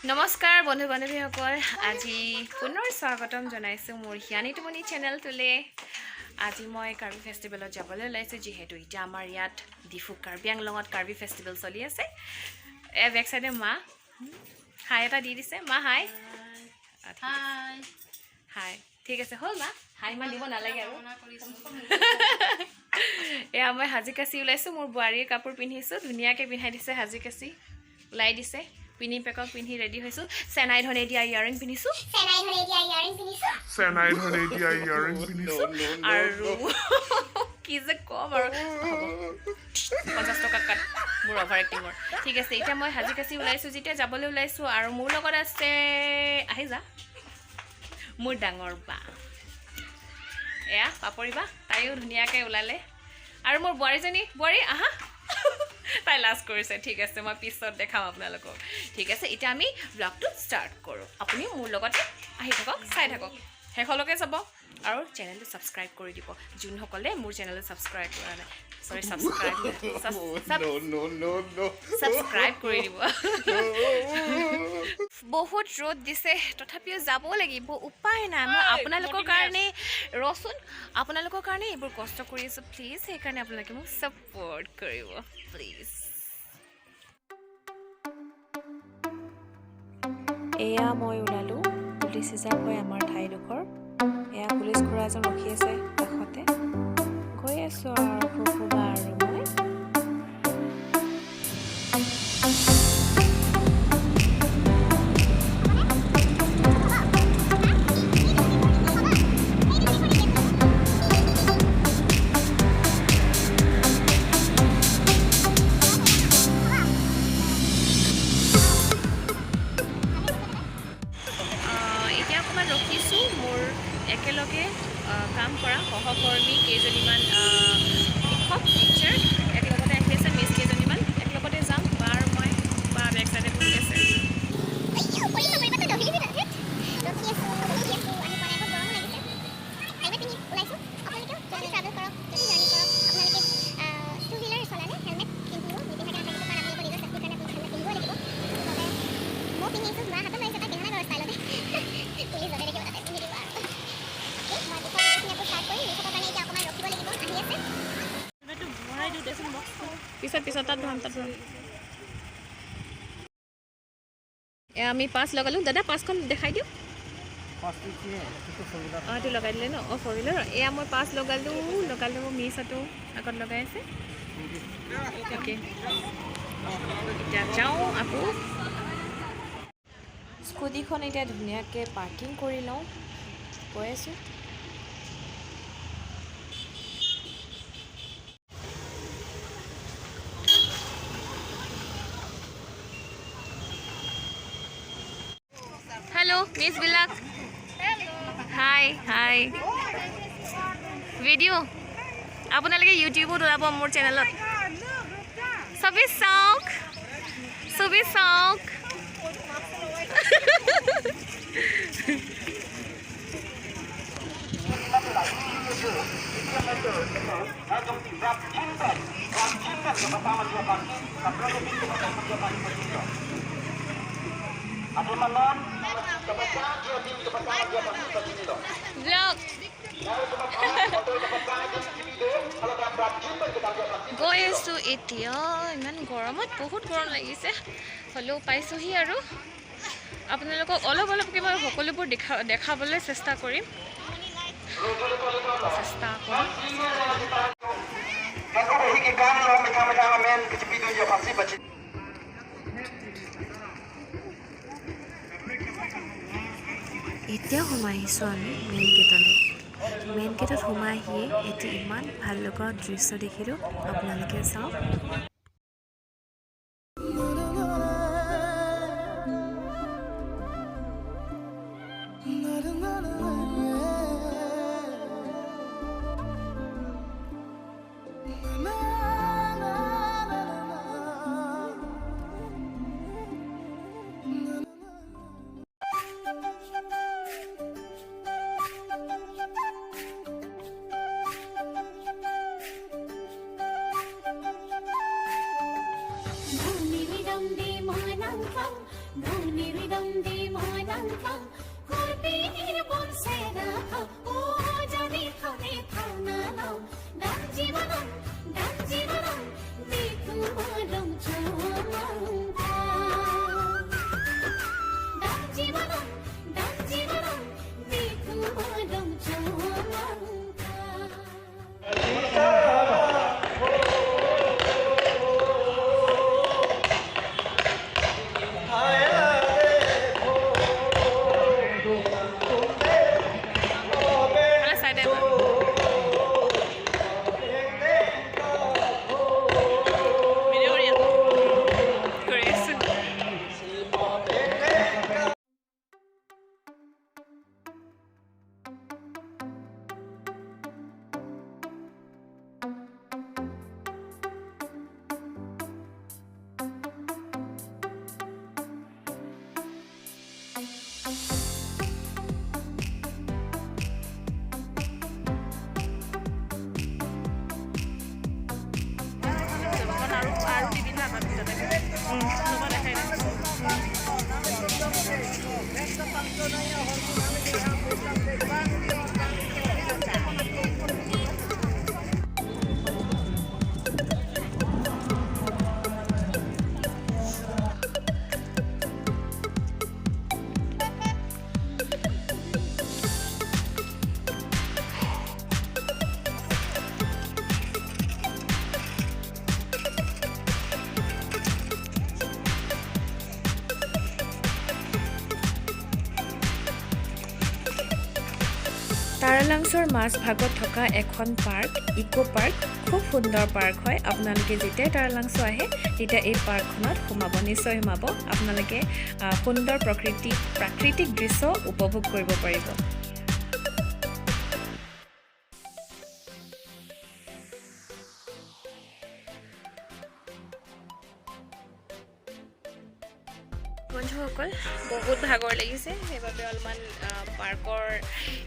নমস্কাৰ বন্ধু বান্ধৱীসকল আজি পুনৰ স্বাগতম জনাইছোঁ মোৰ হিয়ানিটুমনি চেনেলটোলৈ আজি মই কাৰ্বি ফেষ্টিভেলত যাবলৈ ওলাইছোঁ যিহেতু এতিয়া আমাৰ ইয়াত ডিফু কাৰ্বি আংলঙত কাৰ্বি ফেষ্টিভেল চলি আছে বেক চাইডে মা হাই এটা দি দিছে মা হাই হাই হাই ঠিক আছে হ'ল মা হাই মা দিব নালাগে আৰু এয়া মই সাজি কাচি ওলাইছোঁ মোৰ বোৱাৰীৰ কাপোৰ পিন্ধিছোঁ ধুনীয়াকৈ পিন্ধাই দিছে সাজি কাচি ওলাই দিছে পিনি পেকক পিন্ধি ৰেডি হৈছোঁ চেনাই ধনে দিয়া ইয়াৰিং পিন্ধিছোঁ আৰু কি যে ক'ম আৰু 50 টকা কাট মোৰ অভাৰ এক্টিঙৰ ঠিক আছে এতিয়া মই সাজি কাচি ওলাইছোঁ যেতিয়া যাবলৈ ওলাইছোঁ আৰু মোৰ লগত আছে আহি যা মোৰ ডাঙৰ বা এয়া পাপৰি বা তাইও ধুনীয়াকৈ ওলালে আৰু মোৰ বোৱাৰীজনী বোৱাৰী আহা তাই লাজ কৰিছে ঠিক আছে মই পিছত দেখাম আপোনালোকক ঠিক আছে এতিয়া আমি ব্লগটো ষ্টাৰ্ট কৰোঁ আপুনি মোৰ লগতে আহি থাকক চাই থাকক শেষলৈকে যাব আৰু চেনেলটো ছাবস্ক্ৰাইব কৰি দিব যোনসকলে মোৰ চেনেলটো ছাবস্ক্ৰাইব কৰা নাই সৰি ছাবস্ক্ৰাইব কৰি দিব বহুত ৰ'দ দিছে তথাপিও যাব লাগিব উপায় নাই মই আপোনালোকৰ কাৰণে ৰচোন আপোনালোকৰ কাৰণে এইবোৰ কষ্ট কৰি আছোঁ প্লিজ সেইকাৰণে আপোনালোকে মোক ছাপোৰ্ট কৰিব প্লিজ এয়া মই ওলালোঁ পুলিচ হিচাপ হৈ আমাৰ ঠাইডোখৰ এয়া পুলিচ খুৰা এজন ৰখি আছে কাষতে গৈ আছোঁ আৰু ফুফুবা আৰু মই একেলগে কাম কৰা সহকৰ্মী কেইজনীমান শিক্ষক টিচাৰ একেলগতে আহি আছে মিছ কেইজনীমান একেলগতে যাম বা আৰু মই বা বেক চাইডে বহি আছে পিছত তাত ধৰাম আমি পাছ লগালোঁ দাদা পাছখন দেখাই দিওঁ অঁ এইটো লগাই দিলে ন অঁ ফ'ৰ হুইলাৰ এয়া মই পাছ লগালোঁ মিছতো আগত লগাই আছে অ'কে এতিয়া যাওঁ আকৌ স্কুটিখন এতিয়া ধুনীয়াকৈ পাৰ্কিং কৰি লওঁ গৈ আছোঁ হেল্ল' মিছবিলাক হাই হাই ভিডিঅ' আপোনালোকে ইউটিউবত ওলাব মোৰ চেনেলত চবেই চাওক গৈ আছোঁ এতিয়া ইমান গৰমত বহুত গৰম লাগিছে হ'লেও পাইছোঁহি আৰু আপোনালোকক অলপকৈ মই সকলোবোৰ দেখাবলৈ চেষ্টা কৰিম এতিয়া সোমাই আহিছোঁ আমি মেইন গেটত সোমাই আহিয়ে এতিয়া ইমান ভাল লগা দৃশ্য দেখিলোঁ আপোনালোকে চাওক নিৰিদন্দে মই নাম কৰ্বিৰ বনছে ৰাখা ও জানি খানে খানা নাও দান জীৱনম দেখো মৰম চমকা দান জীৱনম দেখো মৰম চমকা তাৰালাংছৰ মাছ ভাগত থকা এখন পাৰ্ক ইকো পাৰ্ক খুব সুন্দৰ পাৰ্ক হয় আপোনালোকে যেতিয়া তাৰালাংছ আহে তেতিয়া এই পাৰ্কখনত সোমাব নিশ্চয় সোমাব আপোনালোকে সুন্দৰ প্ৰাকৃতিক দৃশ্য উপভোগ কৰিব পাৰিব বন্ধুসকল বহুত ভাগৰ লাগিছে সেইবাবে অলপমান পাৰ্কৰ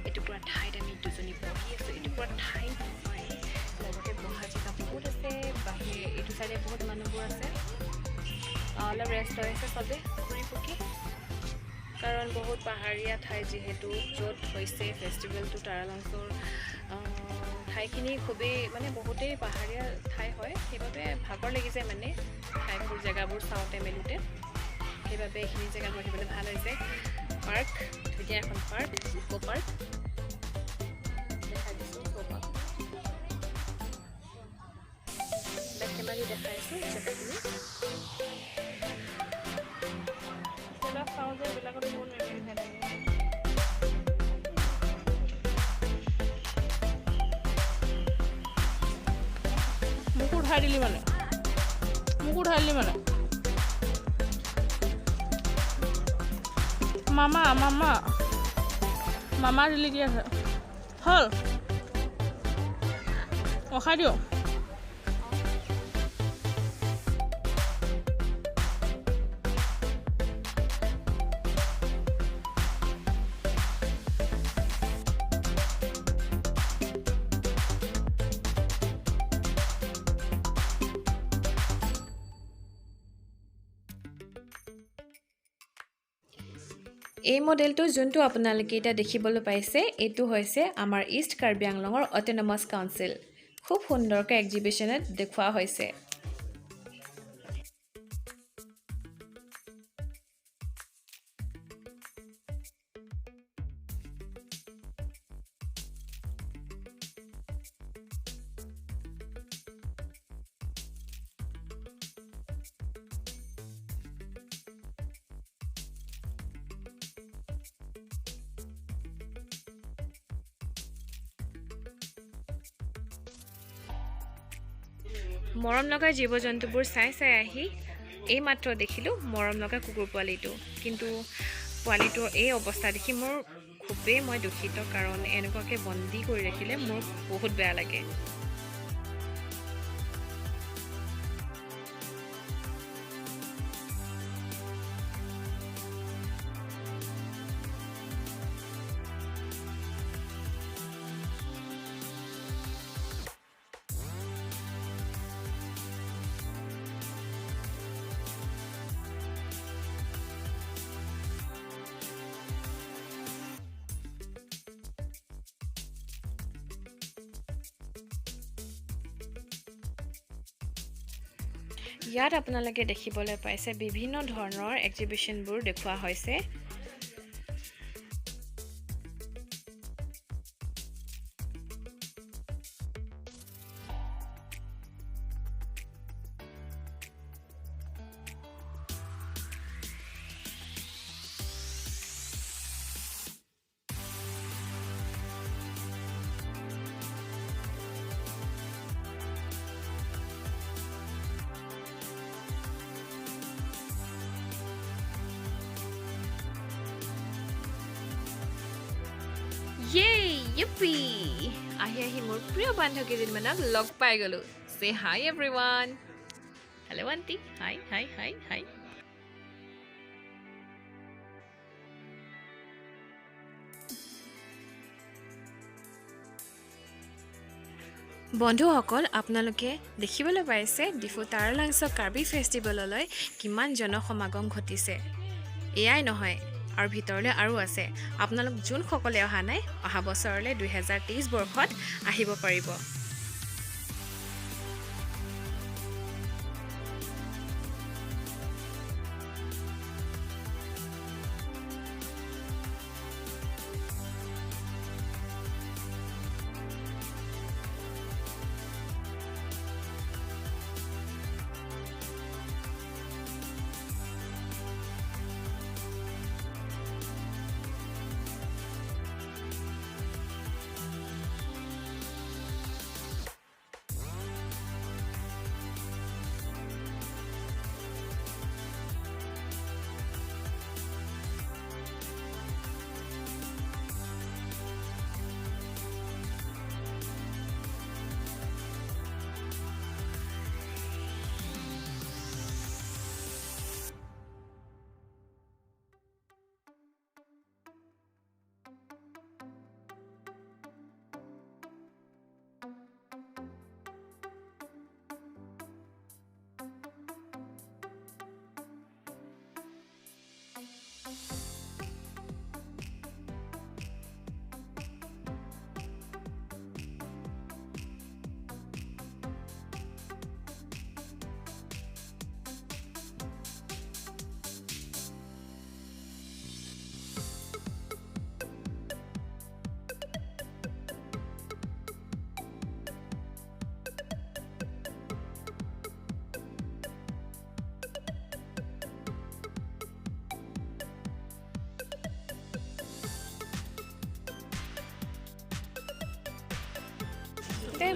এটুকুৰা ঠাইত আমি দুজনী বহি আছোঁ এটুকুৰা ঠাই নহয় লগতে বহা জেগা বহুত আছে বাহিৰে এইটো চাইডে বহুত মানুহবোৰ আছে অলপ ৰেষ্ট লৈ আছে চবে ঘূৰি পকি কাৰণ বহুত পাহাৰীয়া ঠাই যিহেতু য'ত হৈছে ফেষ্টিভেলটো তাৰালাংছৰ ঠাইখিনি খুবেই মানে বহুতেই পাহাৰীয়া ঠাই হয় সেইবাবে ভাগৰ লাগিছে মানে ঠাইবোৰ জেগাবোৰ চাওঁতে মেলোঁতে সেইবাবে এইখিনি জেগাত বহিবলৈ ভাল হৈছে পাৰ্ক ধুনীয়া এখন পাৰ্ক ইকো পাৰ্ক দেখাই দিছোঁ কেমেৰা দেখাই আছোঁ জেগাখিনি চাওঁ যে এইবিলাকত বহুত মেমৰি থাকে মোক উঠাই দিলি মানে মামা দিলি কি আছে হ'ল ৰখাই দিয়ক এই মডেলটো যোনটো আপোনালোকে এতিয়া দেখিবলৈ পাইছে এইটো হৈছে আমাৰ ইষ্ট কাৰ্বি আংলঙৰ অট'নমাছ কাউন্সিল খুব সুন্দৰকৈ এক্সিবিশ্যনত দেখুওৱা হৈছে মৰম লগা জীৱ জন্তুবোৰ চাই আহি এইমাত্ৰ দেখিলোঁ মৰম লগা কুকুৰ পোৱালিটো কিন্তু পোৱালিটোৰ এই অৱস্থা দেখি মোৰ খুবেই মই দুখিত কাৰণ এনেকুৱাকৈ বন্দী কৰি ৰাখিলে মোৰ বহুত বেয়া লাগে ইয়াত আপোনালোকে দেখিবলৈ পাইছে বিভিন্ন ধৰণৰ এক্সিবিশনবোৰ দেখুওৱা হৈছে Yay! Yippee! Ahi মোৰ প্ৰিয় বান্ধৱীজনীমানক লগ পাই গলো। Say hi everyone. Hello auntie. Hi. বন্ধুসকল আপোনালোকে দেখিবলৈ পাইছে ডিফু টাৰলাংছ কাৰ্বি ফেষ্টিভেললৈ কিমান জনসমাগম ঘটিছে। এয়াই নহয় আৰু ভিতৰলৈ আৰু আছে আপোনালোক যোনসকলে অহা নাই অহা বছৰলৈ 2023 বৰ্ষত আহিব পাৰিব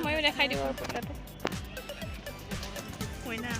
ময়ো দেখাই দিব পটাটো হয়না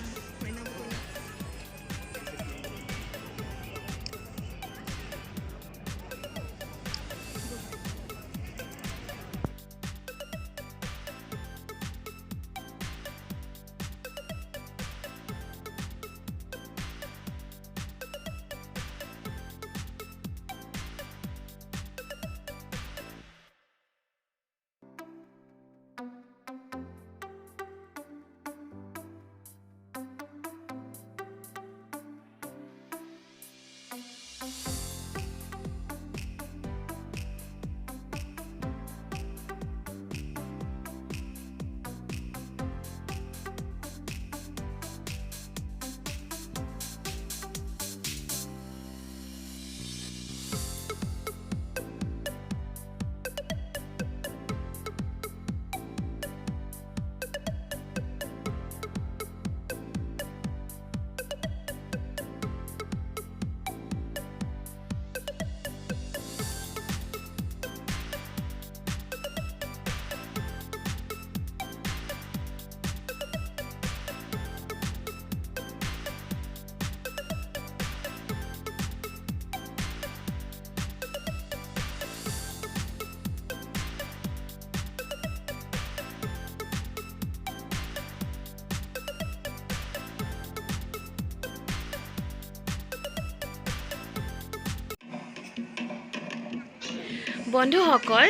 বন্ধুসকল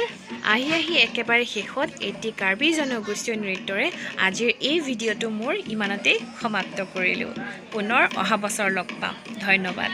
আহি একেবাৰে শেষত এটি কাৰ্বি জনগোষ্ঠীয় নৃত্যৰে আজিৰ এই ভিডিঅ'টো মোৰ ইমানতেই সমাপ্ত কৰিলোঁ পুনৰ অহা বছৰ লগ পাম ধন্যবাদ